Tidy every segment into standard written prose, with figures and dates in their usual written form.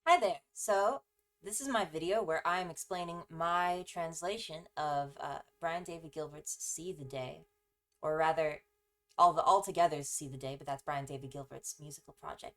Hi there. So, this is my video where I am explaining my translation of Brian David Gilbert's See the Day, or rather, all the Altogether's See the Day, but that's Brian David Gilbert's musical project.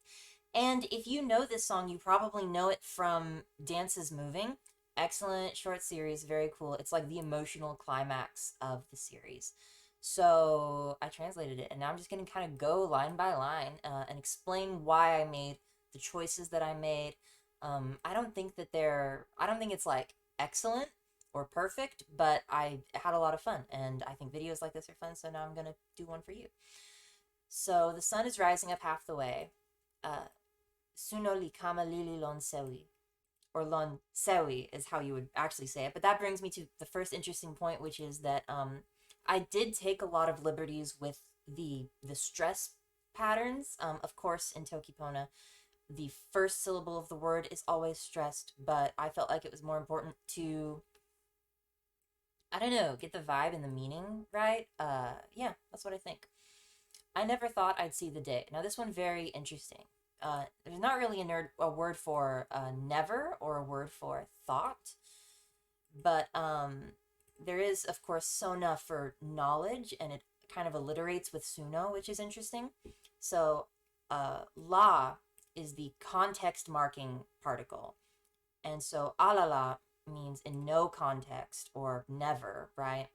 And if you know this song, you probably know it from Dance is Moving. Excellent short series, very cool. It's like the emotional climax of the series. So I translated it, and now I'm just going to kind of go line by line and explain why I made the choices that I made. I don't think it's like excellent or perfect, but I had a lot of fun, and I think videos like this are fun, so now I'm going to do one for you. So the sun is rising up half the way. Suno li kama lili lon sewi, or lon sewi is how you would actually say it. But that brings me to the first interesting point, which is that I did take a lot of liberties with the stress patterns. Of course, in Toki Pona, the first syllable of the word is always stressed, but I felt like it was more important to, I don't know, get the vibe and the meaning right. Yeah, that's what I think. I never thought I'd see the day. Now, this one very interesting. There's not really a word for never or a word for thought, but there is, of course, sona for knowledge, and it kind of alliterates with suno, which is interesting. So, la is the context marking particle, and so alala means in no context or never, right?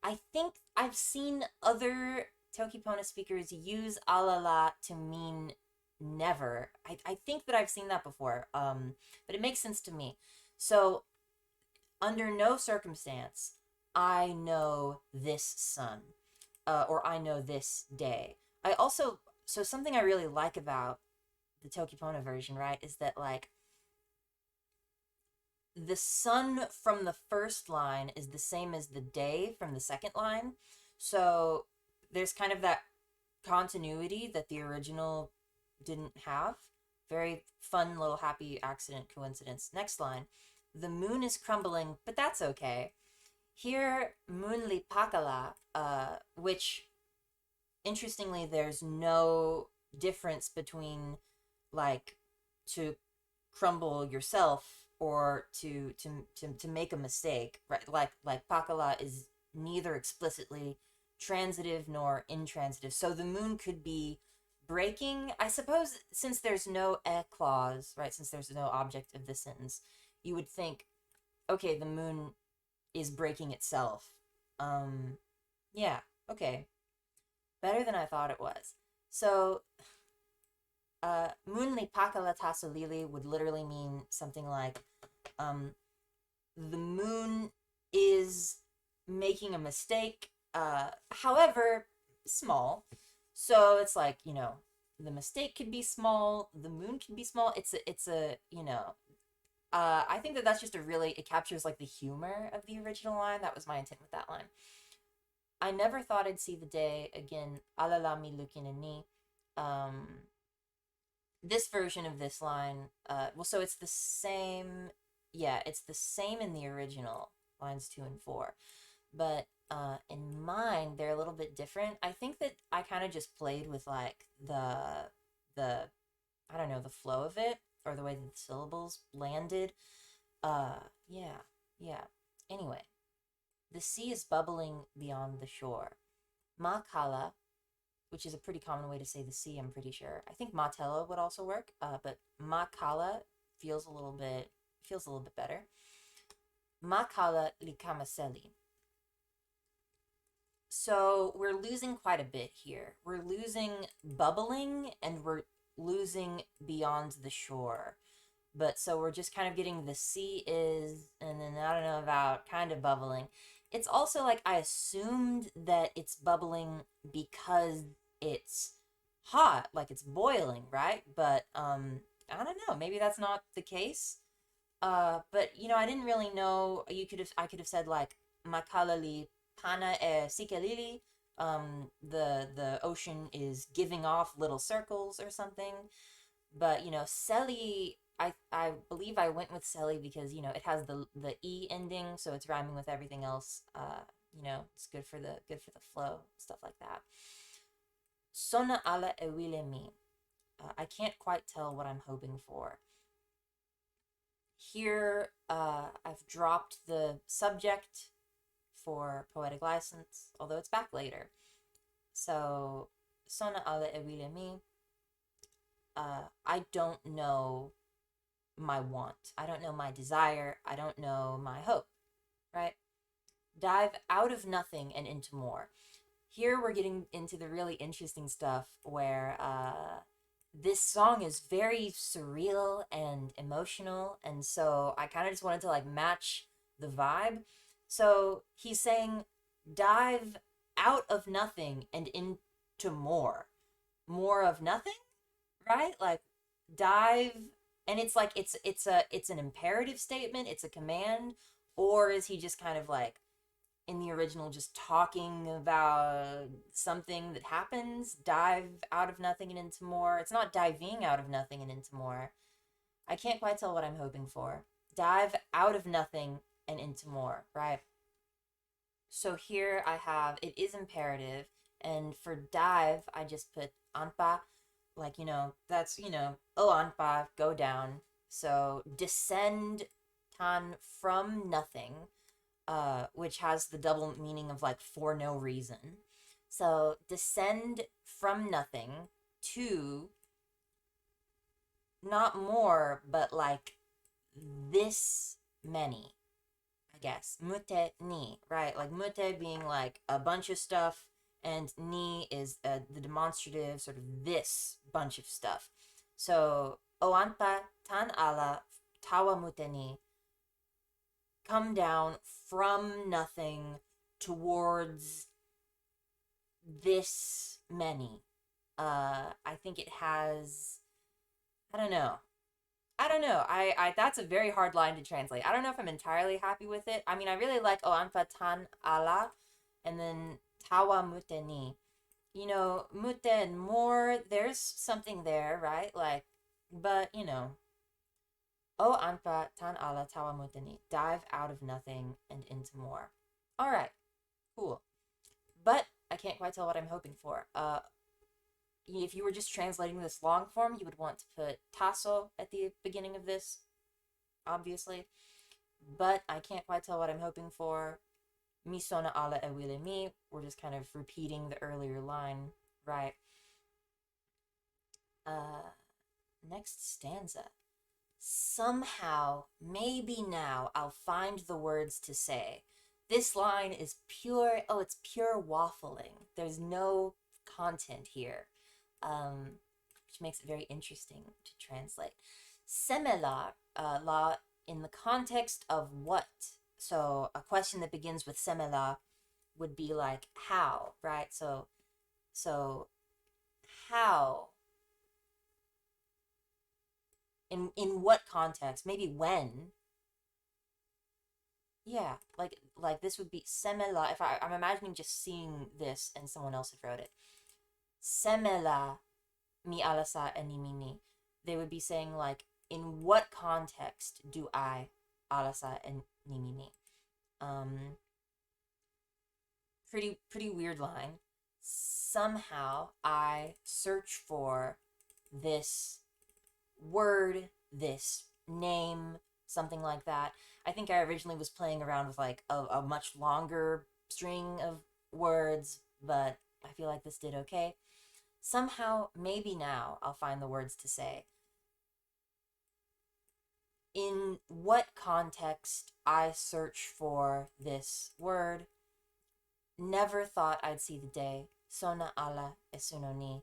I think I've seen other Tokipona speakers use alala to mean never. I think that I've seen that before, but it makes sense to me. So, under no circumstance, I know this sun, or I know this day. So something I really like about the Tokipona version, right, is that, like, the sun from the first line is the same as the day from the second line. So there's kind of that continuity that the original didn't have. Very fun little happy accident coincidence. Next line. The moon is crumbling, but that's okay. Here, Moonli Pakala, which, interestingly, there's no difference between, like, to crumble yourself or to make a mistake, right? Like pakala is neither explicitly transitive nor intransitive. So the moon could be breaking. I suppose since there's no clause, right? Since there's no object of the sentence, you would think, okay, the moon is breaking itself. Yeah, okay, better than I thought it was. So Moonli pakala tasolili would literally mean something like, um, the moon is making a mistake, however small. So it's like, the mistake could be small, the moon can be small. I think that that's just it captures like the humor of the original line. That was my intent with that line. I never thought I'd see the day again. Alala mi lukinani. Um, this version of this line, so it's the same. Yeah, it's the same in the original, lines 2 and 4. But in mine, they're a little bit different. I think that I kind of just played with like the I don't know, the flow of it or the way that the syllables landed. Yeah, yeah. Anyway, the sea is bubbling beyond the shore. Makala, which is a pretty common way to say the sea, I'm pretty sure. I think Matella would also work, but Makala feels a little bit better. Makala likamaseli. So we're losing quite a bit here. We're losing bubbling and we're losing beyond the shore. But so we're just kind of getting the sea is, and then I don't know about kind of bubbling. It's also like I assumed that it's bubbling because it's hot, like it's boiling, right? But I don't know. Maybe that's not the case. But I didn't really know. I could have said like makalali pana e sikalili. The ocean is giving off little circles or something. But Selly, I believe I went with Selly because it has the e ending, so it's rhyming with everything else. It's good for the flow, stuff like that. Sona ala ewile mi. I can't quite tell what I'm hoping for. here, I've dropped the subject for poetic license, although it's back later. So, Sona ale ewile mi, I don't know my want. I don't know my desire. I don't know my hope, right? Dive out of nothing and into more. Here we're getting into the really interesting stuff where this song is very surreal and emotional, and so I kind of just wanted to like match the vibe. So he's saying dive out of nothing and into more of nothing, right? Like dive, and it's like it's an imperative statement, it's a command, or is he just kind of like in the original just talking about something that happens? Dive out of nothing and into more. It's not diving out of nothing and into more. I can't quite tell what I'm hoping for. Dive out of nothing and into more, right? So here I have, it is imperative, and for dive, I just put anpa, like, that's, oh anpa, go down. So descend tan from nothing, which has the double meaning of like for no reason. So descend from nothing to not more, but like this many, I guess. Mute ni, right? Like mute being like a bunch of stuff, and ni is the demonstrative, sort of this bunch of stuff. So oanta tan ala tawa mute ni, come down from nothing towards this many. I think it has, I don't know. I don't know. I That's a very hard line to translate. I don't know if I'm entirely happy with it. I mean, I really like O Anfa Tan Ala and then Tawa Mute Ni. Mute and more, there's something there, right? Like, but O Anfa Tan Ala Tawa Mute Ni. Dive out of nothing and into more. All right, cool. But I can't quite tell what I'm hoping for. If you were just translating this long form, you would want to put tasso at the beginning of this, obviously. But I can't quite tell what I'm hoping for. Mi sona ala e wile mi. We're just kind of repeating the earlier line, right? Next stanza. Somehow, maybe now, I'll find the words to say. This line is pure, it's pure waffling. There's no content here, which makes it very interesting to translate. Semela, la, in the context of what? So a question that begins with semela would be like how, right? So how? In what context? Maybe when? Yeah, like this would be semela. If I'm imagining just seeing this and someone else had wrote it. Semela mi alasa enimini. They would be saying like, in what context do I alasa enimini? Pretty weird line. Somehow I search for this word, this name, something like that. I think I originally was playing around with like a much longer string of words, but I feel like this did okay. Somehow, maybe now, I'll find the words to say. In what context I search for this word. Never thought I'd see the day. Sona ala esuno ni.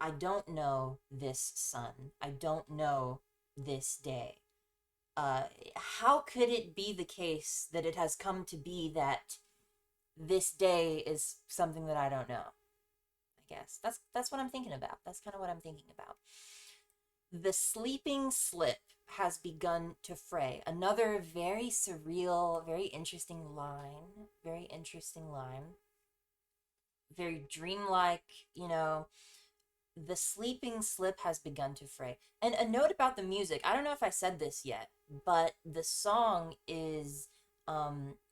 I don't know this sun. I don't know this day. How could it be the case that it has come to be that this day is something that I don't know? I guess that's what I'm thinking about. That's kind of what I'm thinking about. The sleeping slip has begun to fray. Another very surreal, very interesting line. Very interesting line. Very dreamlike, the sleeping slip has begun to fray. And a note about the music, I don't know if I said this yet, but the song is,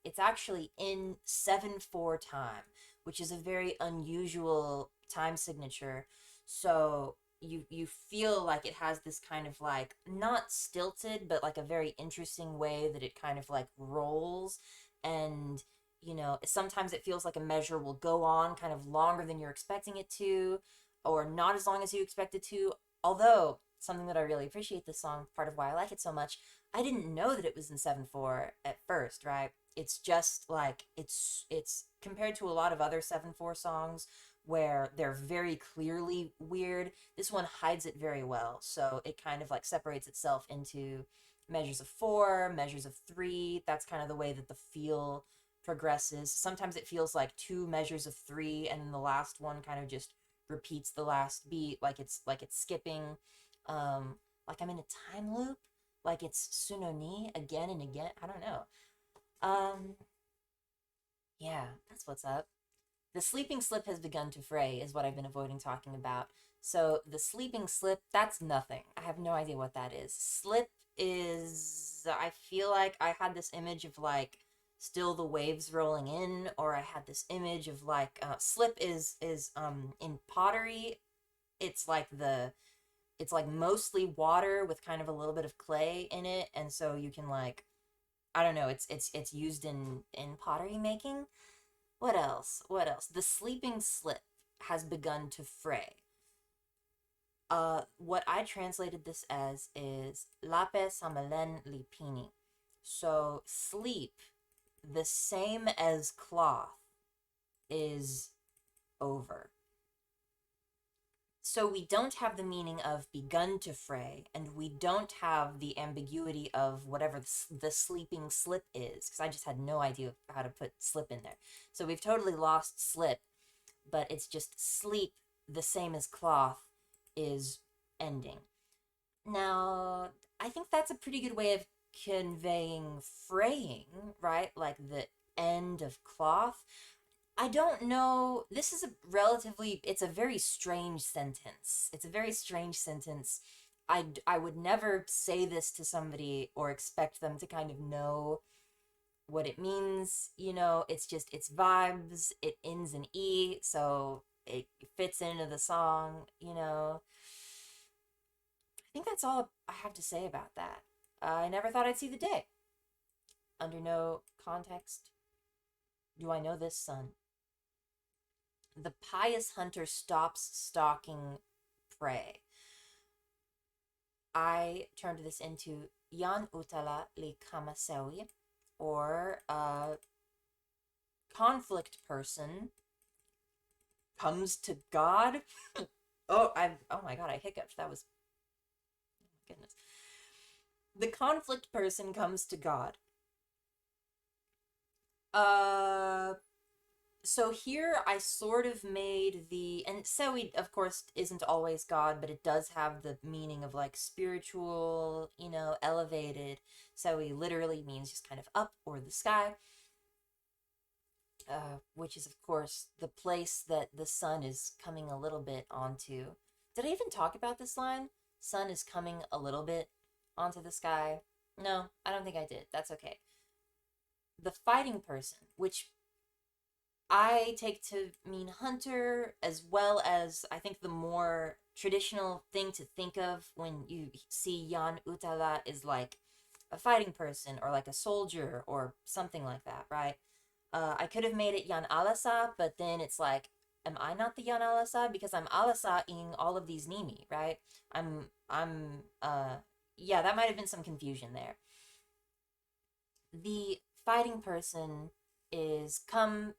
it's actually in 7/4 time, which is a very unusual time signature. So you feel like it has this kind of like not stilted but like a very interesting way that it kind of like rolls. And sometimes it feels like a measure will go on kind of longer than you're expecting it to, or not as long as you expect it to. Although something that I really appreciate this song, part of why I like it so much, I didn't know that it was in 7/4 at first, right? It's just like it's compared to a lot of other 7/4 songs where they're very clearly weird. This one hides it very well, so it kind of like separates itself into measures of 4, measures of 3. That's kind of the way that the feel progresses. Sometimes it feels like 2 measures of 3, and then the last one kind of just repeats the last beat, like it's skipping, like I'm in a time loop, like it's Sunoni again and again. I don't know. Um, yeah, that's what's up. The sleeping slip has begun to fray, is what I've been avoiding talking about. So the sleeping slip, that's nothing. I have no idea what that is. Slip is, I feel like I had this image of like still the waves rolling in, or I had this image of like slip is in pottery. It's like it's like mostly water with kind of a little bit of clay in it, and so you can like, I don't know, it's used in pottery making. What else? What else? The sleeping slip has begun to fray. What I translated this as is lape samalen lipini. So sleep, the same as cloth, is over. So we don't have the meaning of begun to fray, and we don't have the ambiguity of whatever the sleeping slip is, because I just had no idea how to put slip in there. So we've totally lost slip, but it's just sleep, the same as cloth, is ending. Now, I think that's a pretty good way of conveying fraying, right? Like the end of cloth. I don't know. This is a relatively, it's a very strange sentence. It's a very strange sentence. I would never say this to somebody or expect them to kind of know what it means. It's just, it's vibes. It ends in E, so it fits into the song. I think that's all I have to say about that. I never thought I'd see the day. Under no context do I know this son. The pious hunter stops stalking prey. I turned this into Yan Utala li Kamasewi, or conflict person comes to God. Oh my god, I hiccuped. That was, oh my goodness. The conflict person comes to God. Uh so here I sort of made and Sewi, of course, isn't always God, but it does have the meaning of like spiritual, elevated. Sewi literally means just kind of up or the sky, which is, of course, the place that the sun is coming a little bit onto. Did I even talk about this line? Sun is coming a little bit onto the sky. No, I don't think I did. That's okay. The fighting person, which I take to mean hunter, as well as I think the more traditional thing to think of when you see Jan Utala is like a fighting person or like a soldier or something like that, right? I could have made it Jan Alasa, but then it's like, am I not the Jan Alasa? Because I'm Alasa-ing all of these Nimi, right? Yeah, that might have been some confusion there. The fighting person is come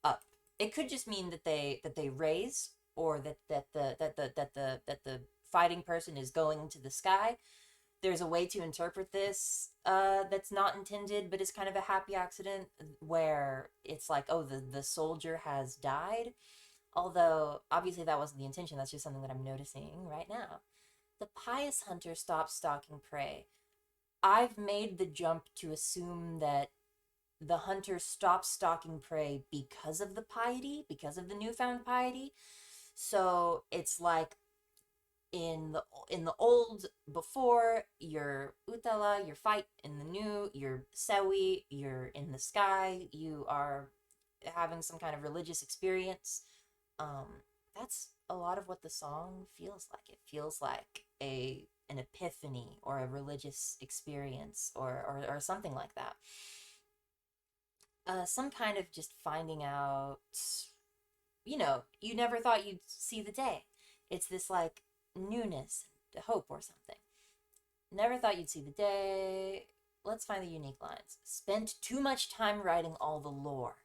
up. It could just mean that they raise, or that the fighting person is going into the sky. There's a way to interpret this that's not intended, but it's kind of a happy accident where it's like, oh, the soldier has died. Although obviously that wasn't the intention. That's just something that I'm noticing right now. The pious hunter stops stalking prey. I've made the jump to assume that the hunter stops stalking prey because of the piety, because of the newfound piety. So it's like in the old, before, you're Utala, you're fight. In the new, you're Sewi, you're in the sky, you are having some kind of religious experience. Um, that's a lot of what the song feels like. It feels like an epiphany or a religious experience or something like that. Some kind of just finding out, you never thought you'd see the day. It's this like newness, hope or something. Never thought you'd see the day. Let's find the unique lines. Spent too much time writing all the lore.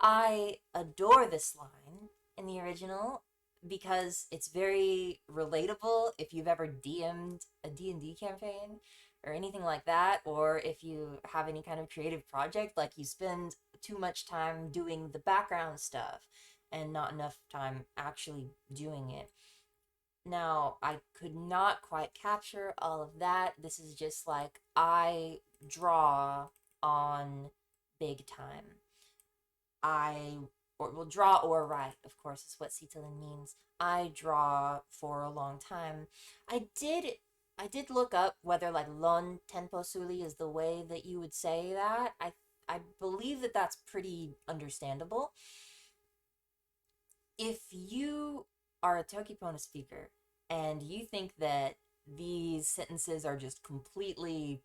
I adore this line in the original because it's very relatable if you've ever DM'd a D&D campaign or anything like that, or if you have any kind of creative project, like you spend too much time doing the background stuff and not enough time actually doing it. Now, I could not quite capture all of that. This is just like I draw on big time. I or will draw or write, of course, is what Sitalin means. I draw for a long time. I did I did look up whether like lon tenpo suli is the way that you would say that. I believe that that's pretty understandable. If you are a Toki Pona speaker and you think that these sentences are just completely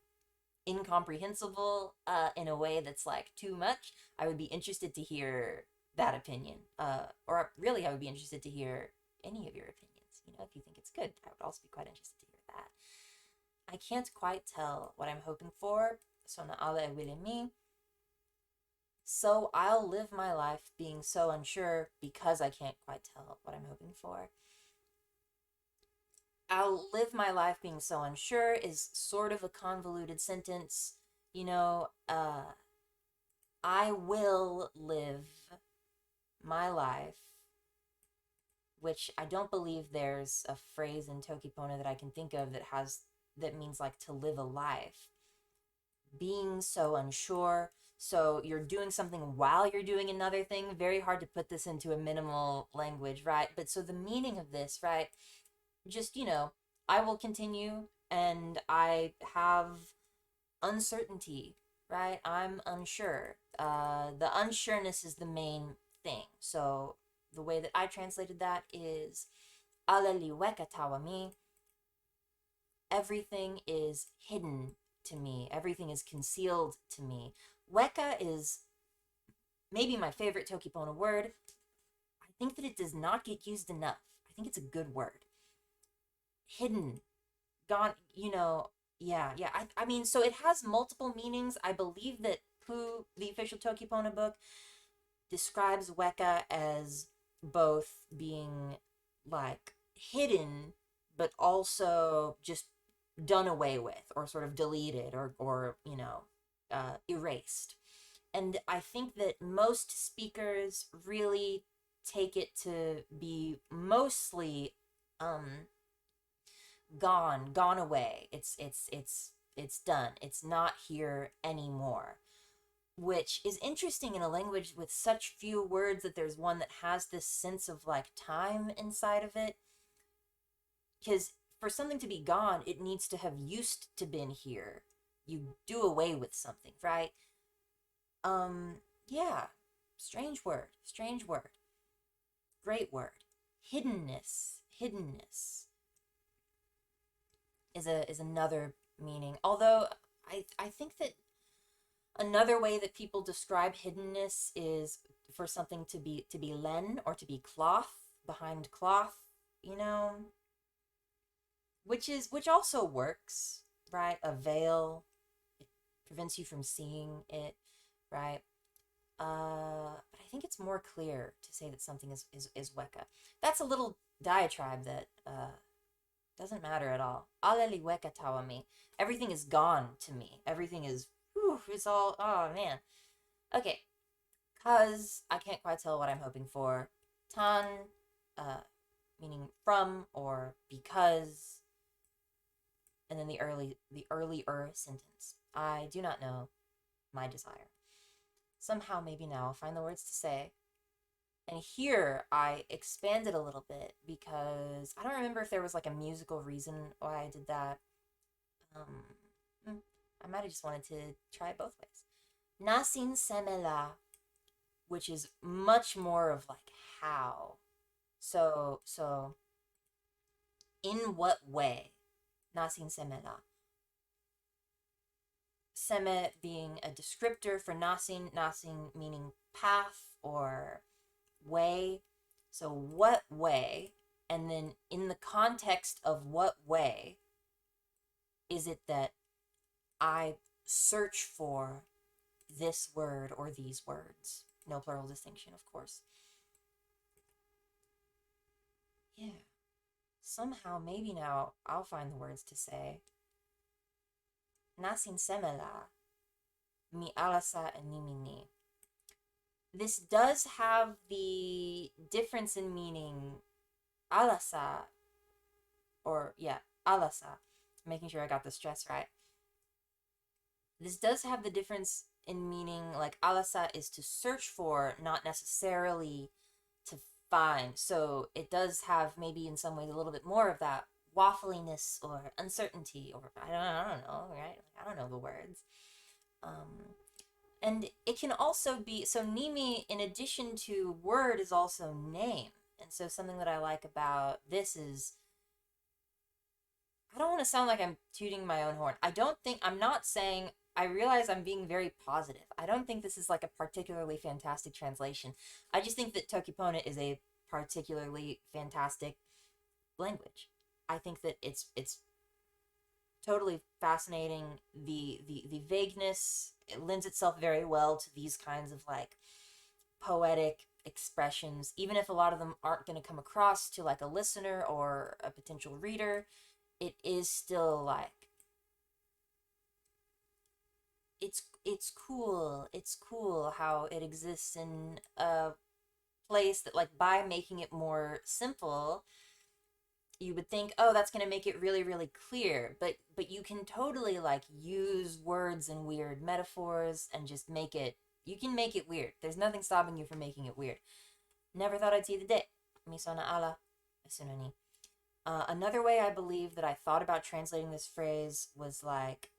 incomprehensible in a way that's like too much, I would be interested to hear that opinion. Or really, I would be interested to hear any of your opinions. If you think it's good, I would also be quite interested to hear that. I can't quite tell what I'm hoping for. Sona ala e wile mi. So I'll live my life being so unsure because I can't quite tell what I'm hoping for. I'll live my life being so unsure is sort of a convoluted sentence. You know, I will live my life, which I don't believe there's a phrase in Toki Pona that I can think of that means like to live a life. Being so unsure. So you're doing something while you're doing another thing. Very hard to put this into a minimal language, right? But so the meaning of this, right? Just, I will continue and I have uncertainty, right? I'm unsure. The unsureness is the main thing. So the way that I translated that is alaliweka tawami. Everything is hidden to me. Everything is concealed to me. Weka is maybe my favorite Toki Pona word. I think that it does not get used enough. I think it's a good word. Hidden, gone, yeah. I mean, so it has multiple meanings. I believe that the official Toki Pona book, describes Weka as both being like hidden, but also just done away with or sort of deleted or erased. And I think that most speakers really take it to be mostly gone away. It's done. It's not here anymore, which is interesting in a language with such few words that there's one that has this sense of like time inside of it. Because for something to be gone, it needs to have used to been here. You do away with something, right? Yeah. Strange word. Great word. Hiddenness is another meaning. Although I think that another way that people describe hiddenness is for something to be len or to be cloth, behind cloth, you know, which also works, right? A veil, it prevents you from seeing it, right? But I think it's more clear to say that something is weka. That's a little diatribe that doesn't matter at all. Aleli weka tawami. Everything is gone to me. Everything is, whew, it's all, oh man. Okay, cause I can't quite tell what I'm hoping for. Tan, meaning from or because, and then the earlier sentence. I do not know my desire. Somehow, maybe now, I'll find the words to say. And here I expanded a little bit because I don't remember if there was like a musical reason why I did that. I might have just wanted to try it both ways. Nasin semela, which is much more of like how. So in what way? Nasin semela. Seme being a descriptor for nasin, nasin meaning path or way. So what way? And then in the context of what way is it that I search for this word or these words? No plural distinction, of course. Yeah. Somehow, maybe now I'll find the words to say. Nasin semela, mi alasa and nimini. This does have the difference in meaning alasa, or yeah, alasa. Making sure I got the stress right. This does have the difference in meaning, like alasa is to search for, not necessarily to find. So it does have maybe in some ways a little bit more of that waffliness or uncertainty, or I don't know, right? I don't know the words. And it can also be, so Nimi, in addition to word, is also name. And so something that I like about this is, I don't want to sound like I'm tooting my own horn. I'm not saying, I realize I'm being very positive. I don't think this is like a particularly fantastic translation. I just think that Toki Pona is a particularly fantastic language. I think that it's totally fascinating. The vagueness, it lends itself very well to these kinds of like poetic expressions, even if a lot of them aren't going to come across to like a listener or a potential reader. It is still like, it's cool. It's cool how it exists in a place that, like, by making it more simple, you would think, oh, that's going to make it really, really clear. But you can totally like use words and weird metaphors and just make it, you can make it weird. There's nothing stopping you from making it weird. Never thought I'd see the day. Misona ala asunani. Another way I believe that I thought about translating this phrase was like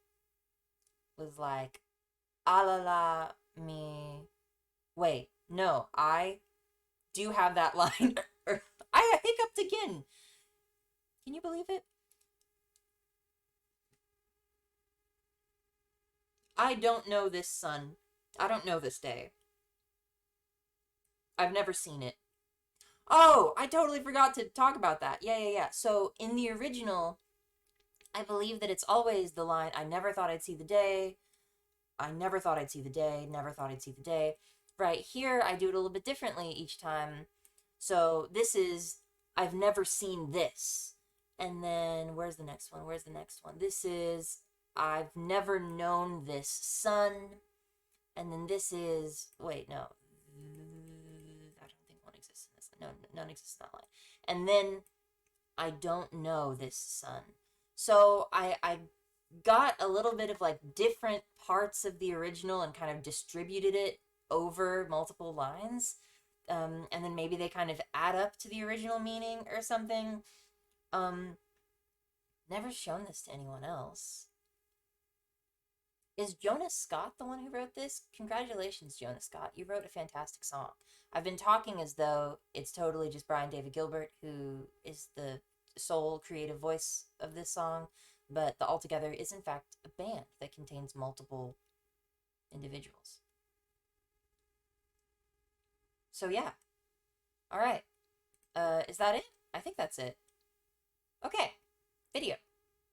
alala me. Wait, no, I do have that line. I hiccuped again. Can you believe it? I don't know this sun. I don't know this day. I've never seen it. Oh, I totally forgot to talk about that. Yeah. So in the original, I believe that it's always the line, I never thought I'd see the day. I never thought I'd see the day. Never thought I'd see the day. Right here, I do it a little bit differently each time. So this is, I've never seen this. And then, where's the next one? Where's the next one? This is, I've never known this sun. And then this is, wait, no. I don't think one exists in this. No, none exists in that line. And then, I don't know this sun. So I got a little bit of like different parts of the original and kind of distributed it over multiple lines. And then maybe they kind of add up to the original meaning or something. Never shown this to anyone else. Is Jonas Scott the one who wrote this? Congratulations, Jonas Scott. You wrote a fantastic song. I've been talking as though it's totally just Brian David Gilbert who is the sole creative voice of this song, but the Altogether is in fact a band that contains multiple individuals. So yeah. All right. Is that it? I think that's it. Okay. Video.